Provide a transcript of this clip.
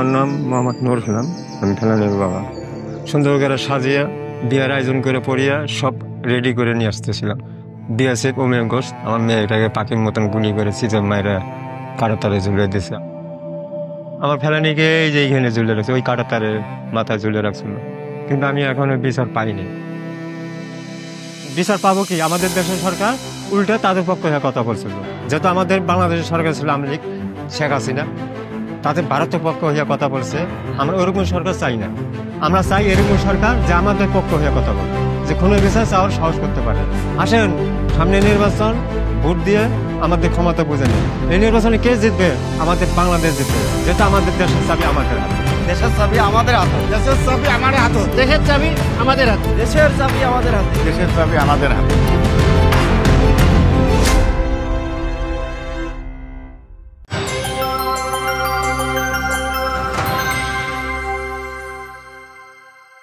আমার নাম মোহাম্মদ নুর ইসলাম, আমি ফেলানির বাবা। সুন্দর করে সাজিয়ে বিয়ের আয়োজন করে পড়িয়া সব রেডি করে নিয়ে আসতেছিলাম। বিএসএফ ওমেন ঘোষ আমার মেয়েটাকে পাখির মতন গুলি করে সিজন মায়েরা কাটাতারে ঝুলিয়ে দিয়েছে। আমার ফেলানিকে এই যে এইখানে ঝুলে রাখছে, ওই কাটাতারে মাথায় ঝুলে রাখছিল, কিন্তু আমি এখনো বিচার পাইনি। বিচার পাবো কি? আমাদের দেশের সরকার উল্টে তাদের পক্ষে কথা বলছিল। যেহেতু আমাদের বাংলাদেশের সরকার ছিল আওয়ামী লীগ, শেখ হাসিনা, তাদের ভারতের পক্ষ হইয়া কথা বলছে। আমরা ওরকম সরকার চাই না। আমরা চাই এরকম সরকার যে আমাদের পক্ষ হইয়া কথা বলে, যে কোনো বিচার চাওয়ার সাহস করতে পারে। আসেন, সামনে নির্বাচন, ভোট দিয়ে আমাদের ক্ষমতা বুঝে নিন। এই নির্বাচনে কে জিতবে? আমাদের বাংলাদেশ জিতবে, যেটা আমাদের দেশের চাবি আমাদের হাতে। দেশের চাবি আমাদের হাতে। দেশের চাবি আমাদের হাতে। দেশের চাবি আমাদের হাতে। দেশের চাবি আমাদের হাতে। দেশের চাবি আমাদের হাতে।